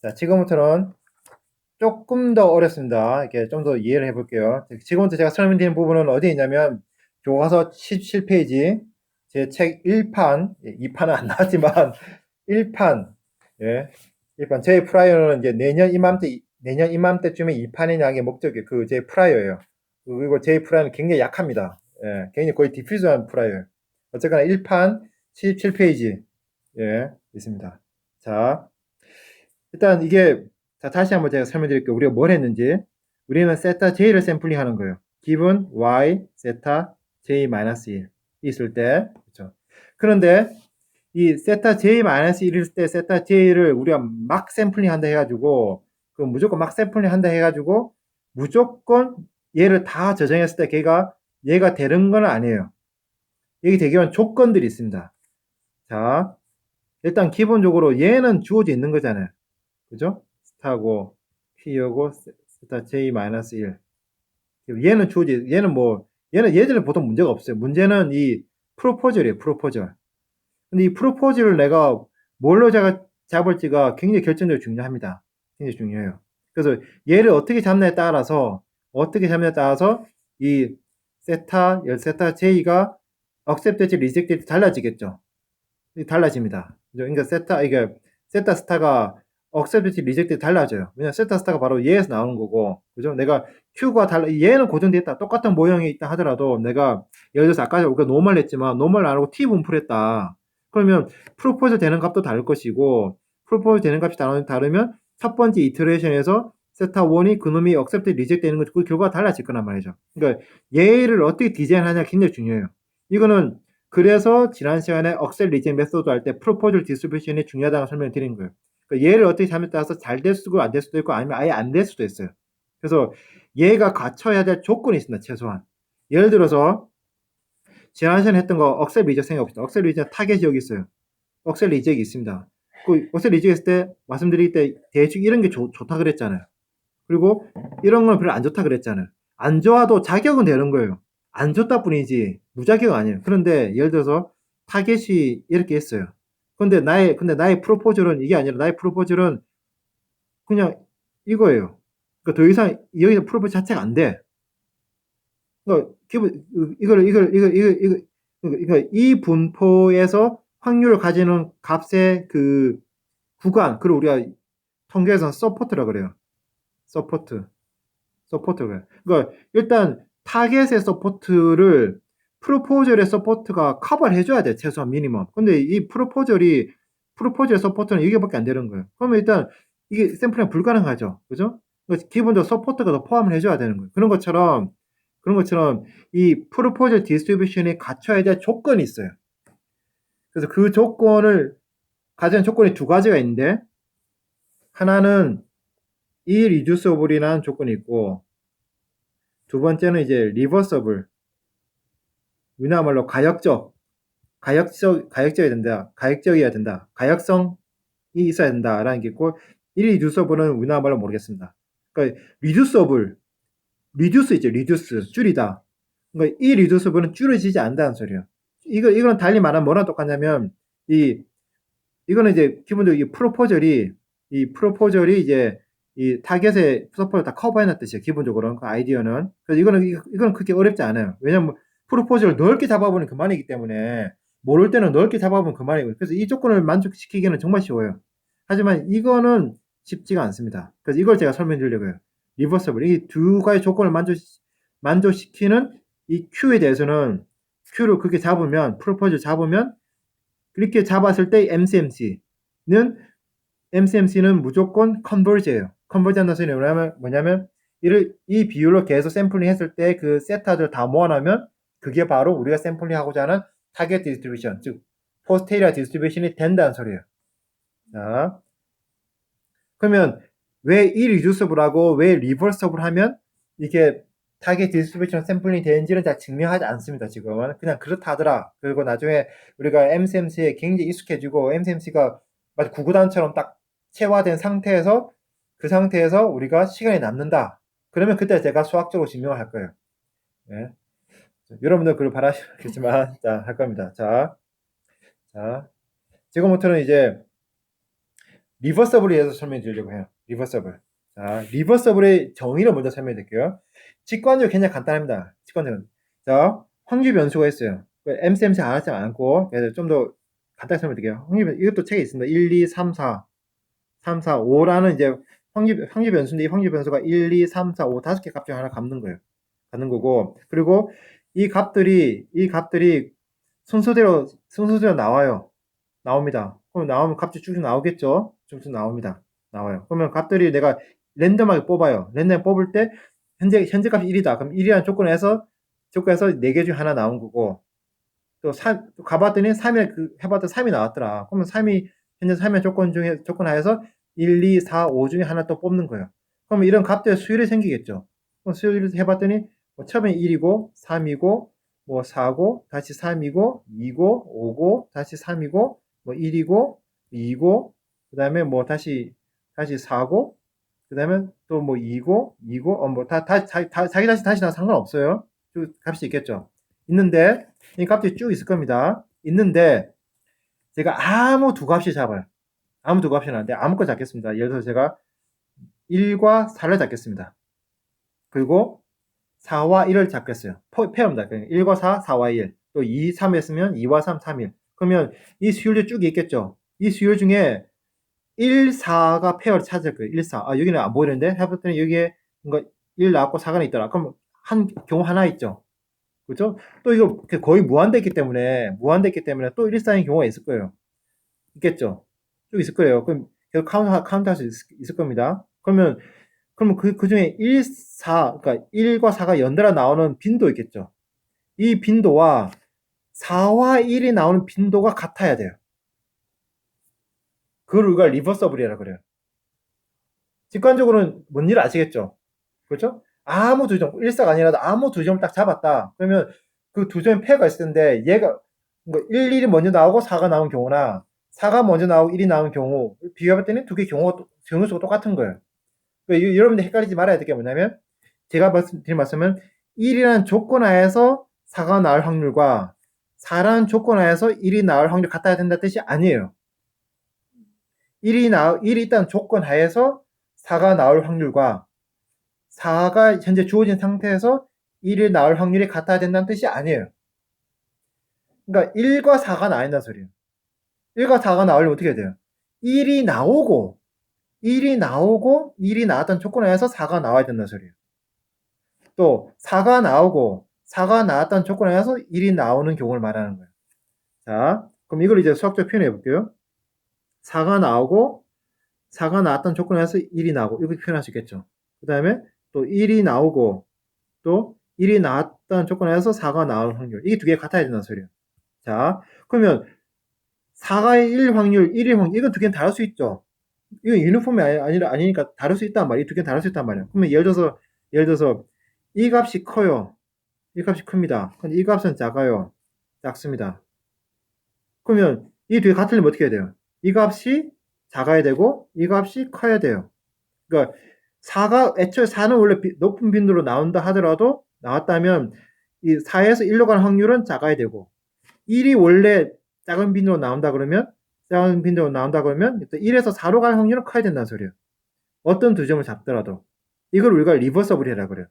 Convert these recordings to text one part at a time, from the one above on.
자, 지금부터는 조금 더 어렵습니다. 이렇게 좀 더 이해를 해볼게요. 지금부터 제가 설명드리는 부분은 어디에 있냐면, 교과서 17페이지, 제 책 1판, 2판은 안 나왔지만, 1판, 예, 1판. 제 프라이어는 이제 내년 이맘때쯤에 2판이 나게 목적이, 제 프라이어예요. 그리고 제 프라이어는 굉장히 약합니다. 예, 굉장히 거의 디퓨즈한 프라이어예요. 어쨌거나 1판, 17페이지, 예, 있습니다. 자, 일단 이게 자 다시 한번 제가 설명드릴게요. 우리가 뭘 했는지. 우리는 세타 j를 샘플링 하는 거예요. 기본 y 세타 j-1 있을 때 그렇죠. 그런데 이 세타 j-1일 때 세타 j를 우리가 막 샘플링 한다 해가지고 그 무조건 막 샘플링 한다 해가지고 무조건 얘를 다 저장했을 때 얘가 되는 건 아니에요. 여기 되게 조건들이 있습니다. 자, 일단 기본적으로 얘는 주어져 있는 거잖아요. 그죠? 스타고 Q하고 스타 J-1 얘는 주어지 얘는 예전에 보통 문제가 없어요. 문제는 이 프로포절이에요. 프로포절. 근데 이 프로포절을 내가 뭘로 잡을지가 굉장히 결정적으로 중요합니다. 굉장히 중요해요. 그래서 얘를 어떻게 잡냐에 따라서 이 세타 J가 accepted지 rejected지 달라지겠죠. 달라집니다. 그러니까 이게 세타 스타가 억셉트 리젝트 달라져요. 왜냐면 세타 스타가 바로 얘에서 나오는 거고, 그죠? 내가 Q가 얘는 고정돼 있다. 똑같은 모형이 있다 하더라도 내가 예를 들어서 아까 우리가 노멀 했지만 노멀 안 하고 T 분풀했다. 그러면 프로포즈 되는 값도 다를 것이고, 프로포즈 되는 값이 다르면 첫 번째 이터레이션에서 세타 1이 그놈이 억셉트 리젝트 되는 그 결과가 달라질 거란 말이죠. 그러니까 얘를 어떻게 디자인하냐 굉장히 중요해요. 이거는 그래서 지난 시간에 억셀 리젠 메소드 할 때 프로포즈 디스트리뷰션이 중요하다고 설명드린 거예요. 그러니까 얘를 어떻게 잡에 따라서 잘 될 수도 안 될 수도 있고 아니면 아예 안 될 수도 있어요. 그래서 얘가 갖춰야 될 조건이 있습니다. 최소한. 예를 들어서 지난 시간에 했던 거 억셀 리젝 생각해봅시다. 억셀 리젝 타겟이 여기 있어요. 억셀 리젝이 있습니다. 그 억셀 리젝 했을 때 말씀드릴 때 대충 이런 게 좋다 그랬잖아요. 그리고 이런 건 별로 안 좋다 그랬잖아요. 안 좋아도 자격은 되는 거예요. 안 좋다 뿐이지 무자격 아니에요. 그런데 예를 들어서 타겟이 이렇게 했어요. 근데 나의 프로포절은 이게 아니라 나의 프로포절은 그냥 이거예요. 그러니까 더 이상 여기서 프로포절 자체가 안 돼. 그러니까 기본 그러니까 이 분포에서 확률을 가지는 값의 그 구간, 그걸 우리가 통계에서는 서포트라 그래요. 서포트. 서포트가. 그러니까 일단 타겟의 서포트를 프로포절의 서포트가 커버를 해줘야 돼. 최소한 미니멈. 근데 이 프로포절 서포트는 이게밖에 안 되는 거예요. 그러면 일단 이게 샘플링 불가능하죠. 그죠? 그러니까 기본적으로 서포트가 더 포함을 해줘야 되는 거예요. 그런 것처럼 이 프로포절 디스트리뷰션이 갖춰야 될 조건이 있어요. 그래서 그 조건을 가진 조건이 두 가지가 있는데 하나는 이 리듀서블이라는 조건이 있고 두 번째는 이제 리버서블 우리나라 말로 가역적이어야 된다. 가역성이 있어야 된다라는 게 있고, 이 리듀서블은 우리나라 말로 모르겠습니다. 그러니까 리듀스 있죠, 리듀스 줄이다. 그러니까 이 리듀서블은 줄여지지 않는다는 소리예요. 이거는 달리 말하면 뭐랑 똑같냐면 이 이거는 이제 기본적으로 이 프로포절이 이제 이 타겟의 서포를 다 커버해놨 뜻이에요. 기본적으로 그 아이디어는. 그래서 이거는 그렇게 어렵지 않아요. 왜냐면 프로포절을 넓게 잡아보는 그만이기 때문에 모를 때는 넓게 잡아보면 그만이고. 그래서 이 조건을 만족시키기는 정말 쉬워요. 하지만 이거는 쉽지가 않습니다. 그래서 이걸 제가 설명드리려고요. 리버서블 이 두 가지 조건을 만족시키는 이 Q에 대해서는 Q를 그렇게 잡으면 프로포절 잡으면 그렇게 잡았을 때 MCMC는 무조건 컨버지예요. 컨버지 한다는 소리는 뭐냐면 이 비율로 계속 샘플링 했을 때 그 세타들 다 모아놓으면 그게 바로 우리가 샘플링 하고자 하는 타겟 디스트리뷰션, 즉 포스테리아 디스트리뷰션이 된다는 소리예요. 자, 그러면 왜 이 리듀서블하고 왜 리버서블 하면 이게 타겟 디스트리뷰션 샘플링이 되는지는 잘 증명하지 않습니다. 지금은 그냥 그렇다 하더라. 그리고 나중에 우리가 MCMC에 굉장히 익숙해지고 MCMC가 마치 구구단처럼 딱 체화된 상태에서 그 상태에서 우리가 시간이 남는다. 그러면 그때 제가 수학적으로 증명을 할 거예요. 네. 여러분들 그걸 바라시겠지만 자, 할 겁니다. 자, 지금부터는 이제 리버서블에 대해서 설명해 드리려고 해요. 리버서블. 자, 리버서블의 정의를 먼저 설명해 드릴게요. 직관적으로 굉장히 간단합니다. 직관적으로. 자, 확률 변수가 있어요. MC 안 하지 않고, 그래서 좀 더 간단히 설명해 드릴게요. 이것도 책에 있습니다. 1, 2, 3, 4, 3, 4, 5라는 이제 확률 변수인데, 이 확률 변수가 1, 2, 3, 4, 5, 5개 값 중 하나 갖는 거예요. 갖는 거고, 그리고 이 값들이 순서대로 나와요. 나옵니다. 그럼 나오면 값이 쭉 나오겠죠? 쭉 나옵니다. 나와요. 그러면 값들이 내가 랜덤하게 뽑아요. 랜덤 뽑을 때 현재 값이 1이다. 그럼 1이라는 조건에서 4개 중 하나 나온 거고 또 가봤더니 3이 해봤더니 3이 나왔더라. 그러면 현재 3의 조건 하에서 1, 2, 4, 5 중에 하나 또 뽑는 거예요. 그러면 이런 값들의 수열이 생기겠죠. 그럼 수열을 해봤더니 처음에 1이고 3이고 4고 다시 3이고 2고 5고 다시 3이고 1이고 2고 그다음에 다시 4고 그다음에 또 2고 다시 나 상관없어요. 값이 있겠죠. 있는데 이 값이 쭉 있을 겁니다. 있는데 제가 아무 두 값이 잡아요. 아무 두 값이 나는데 아무거나 잡겠습니다. 예를 들어서 제가 1과 4를 잡겠습니다. 그리고 4와 1을 잡겠어요. 페어입니다. 1과 4, 4와 1. 또 2, 3 했으면 2와 3, 3, 1. 그러면 이 수열이 쭉 있겠죠. 이 수열 중에 1, 4가 페어를 찾을 거예요. 1, 4. 아, 여기는 안 보이는데? 해봤더니 여기에 뭔가 1 나왔고 4가 있더라. 그럼 경우 하나 있죠. 그죠? 또 이거 거의 무한대있기 때문에 또 1, 4인 경우가 있을 거예요. 있겠죠? 쭉 있을 거예요. 그럼 계속 카운트 할 수 있을 겁니다. 그러면 그 중에 1, 4, 그러니까 1과 4가 연달아 나오는 빈도 있겠죠. 이 빈도와 4와 1이 나오는 빈도가 같아야 돼요. 그걸 우리가 리버서블이라고 그래요. 직관적으로는 뭔 일 아시겠죠? 그렇죠? 아무 두 점, 1사가 아니라도 아무 두 점을 딱 잡았다. 그러면 그 두 점의 패가 있을 텐데 얘가 1, 1이 먼저 나오고 4가 나온 경우나 4가 먼저 나오고 1이 나온 경우 비교해봤더니 두 개의 경우수가 똑같은 거예요. 그러니까 여러분들 헷갈리지 말아야 될 게 뭐냐면 제가 드린 말씀은 1이라는 조건 하에서 4가 나올 확률과 4라는 조건 하에서 1이 나올 확률이 같아야 된다는 뜻이 아니에요. 1이 있다는 조건 하에서 4가 나올 확률과 4가 현재 주어진 상태에서 1이 나올 확률이 같아야 된다는 뜻이 아니에요. 그러니까 1과 4가 나온다는 소리예요. 1과 4가 나오려면 어떻게 해야 돼요? 1이 나오고 1이 나왔던 조건에 의해서 4가 나와야 된다는 소리예요. 또 4가 나오고 4가 나왔던 조건에 의해서 1이 나오는 경우를 말하는 거예요. 자, 그럼 이걸 이제 수학적으로 표현해 볼게요. 4가 나왔던 조건에 의해서 1이 나오고 이렇게 표현할 수 있겠죠. 그 다음에 또 1이 나오고 또 1이 나왔던 조건에 의해서 4가 나올 확률. 이게 두 개가 같아야 된다는 소리예요. 자, 그러면 4가 1 확률, 1의 확률, 이건 두 개는 다를 수 있죠. 이건 유니폼이 아니니까 다를 수 있단 말이에요. 이 두 개는 다를 수 있단 말이에요. 그러면 예를 들어서 이 값이 커요. 이 값이 큽니다. 근데 이 값은 작아요. 작습니다. 그러면 이 두 개 같으려면 어떻게 해야 돼요? 이 값이 작아야 되고 이 값이 커야 돼요. 그러니까 애초에 4는 원래 높은 빈도로 나온다 하더라도 나왔다면 이 4에서 1로 가는 확률은 작아야 되고 1이 원래 작은 빈도로 나온다 그러면 1에서 4로 가는 확률은 커야 된다는 소리예요. 어떤 두 점을 잡더라도 이걸 우리가 리버서블이라고 그래요.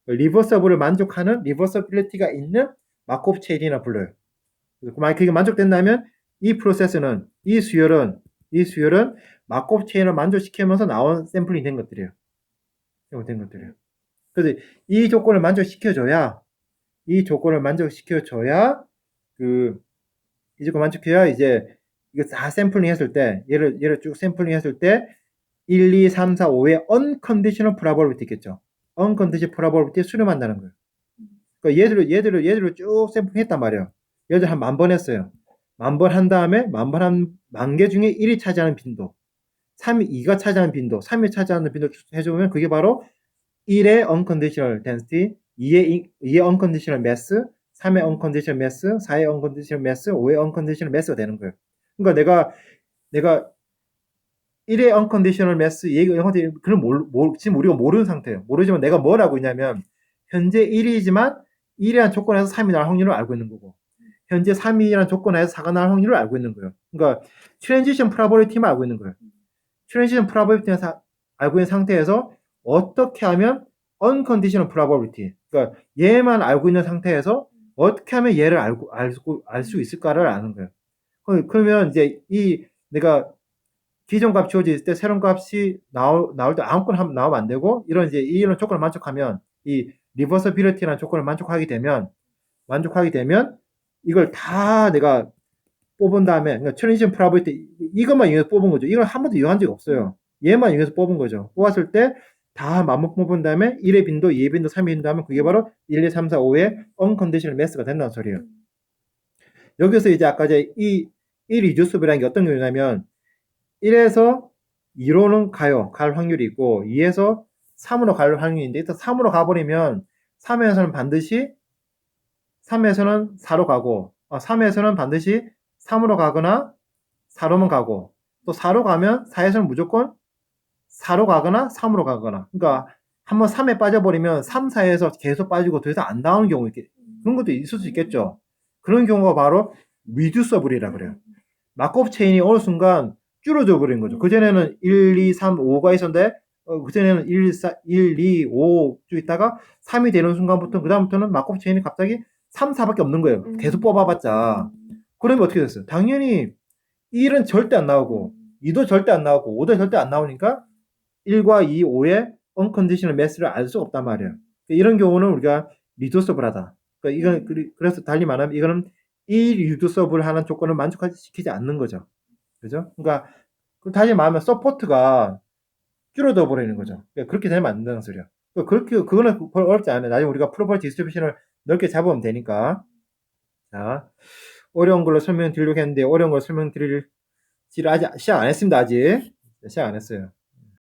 리버서블을 만족하는 리버서빌리티가 있는 마코프 체인이라 불러요. 만약 그게 만족된다면 이 프로세스는 이 수열은 마코프 체인을 만족시키면서 나온 샘플링 된 것들이에요. 그래서 이 조건을 만족시켜줘야 이 조건을 만족해야 이제 이거 다 샘플링 했을 때 얘를 쭉 샘플링 했을 때 1, 2, 3, 4, 5의 unconditional probability 있겠죠. unconditional probability 수렴한다는 거예요. 그러니까 얘들을 쭉 샘플링 했단 말이에요. 얘들 한 10,000번 했어요. 10,000번 한 다음에 10,000개 중에 1이 차지하는 빈도, 3이 2가 차지하는 빈도, 3이 차지하는 빈도 해주면 그게 바로 1의 unconditional density, 2의 unconditional mass, 3의 unconditional mass, 4의 unconditional mass, 5의 unconditional mass가 되는 거예요. 그러니까 내가 1의 unconditional mass 지금 우리가 모르는 상태예요. 모르지만 내가 뭘 알고 있냐면 현재 1이지만 1이라는 조건에서 3이 나올 확률을 알고 있는 거고 현재 3이라는 조건에서 4가 나올 확률을 알고 있는 거예요. 그러니까 트랜지션 프로버빌리티만 알고 있는 거예요. 트랜지션 프로버빌리티를 알고 있는 상태에서 어떻게 하면 unconditional probability, 그러니까 얘만 알고 있는 상태에서 어떻게 하면 얘를 알 수 있을까를 아는 거예요. 그러면 이제 내가 기존 값 주어져 있을 때 새로운 값이 나올 때 아무거나 나오면 안 되고, 이런 조건을 만족하면, 이 리버서빌리티라는 조건을 만족하게 되면 이걸 다 내가 뽑은 다음에, 그러니까 트랜지션 프로버빌리티 이것만 이용해서 뽑은 거죠. 이걸 한 번도 이용한 적이 없어요. 얘만 이용해서 뽑은 거죠. 뽑았을 때 다 맞먹 뽑은 다음에 1의 빈도, 2의 빈도, 3의 빈도 하면 그게 바로 1, 2, 3, 4, 5의 unconditional mass가 된다는 소리예요. 여기서 이제 아까 이 리듀스블이라는 게 어떤 경우냐면 1에서 2로는 갈 확률이 있고 2에서 3으로 갈 확률인데, 일단 3으로 가버리면 3에서는 반드시 3에서는 4로 가고, 3에서는 반드시 3으로 가거나 4로만 가고, 또 4로 가면 4에서는 무조건 4로 가거나 3으로 가거나. 그러니까 한번 3에 빠져버리면 3, 4에서 계속 빠지고 더 이상 안 나오는 경우, 그런 것도 있을 수 있겠죠. 그런 경우가 바로 리듀서블이라 그래요. 마크업 체인이 어느 순간 줄어져 버린 거죠. 그전에는 1, 2, 3, 5가 있었는데, 그전에는 1, 4, 1, 2, 5 쭉 있다가 3이 되는 순간부터, 그다음부터는 마크업 체인이 갑자기 3, 4밖에 없는 거예요. 계속 뽑아봤자. 그러면 어떻게 됐어요? 당연히 1은 절대 안 나오고, 2도 절대 안 나오고, 5도 절대 안 나오니까 1과 2, 5의 unconditional mass를 알 수가 없단 말이에요. 이런 경우는 우리가 리듀서블하다. 그러니까 그래서 달리 말하면 이거는 이 리듀서블 하는 조건을 만족시키지 않는 거죠. 그죠? 그러니까 다시 말하면 서포트가 줄어들어 버리는 거죠. 그러니까 그렇게 되면 안 된다는 소리야. 그거는 어렵지 않아요. 나중에 우리가 프로퍼티 디스트리뷰션을 넓게 잡으면 되니까. 자, 어려운 걸로 설명드리려고 했는데 어려운 걸 설명드릴 아직 시작 안 했습니다. 아직 시작 안 했어요.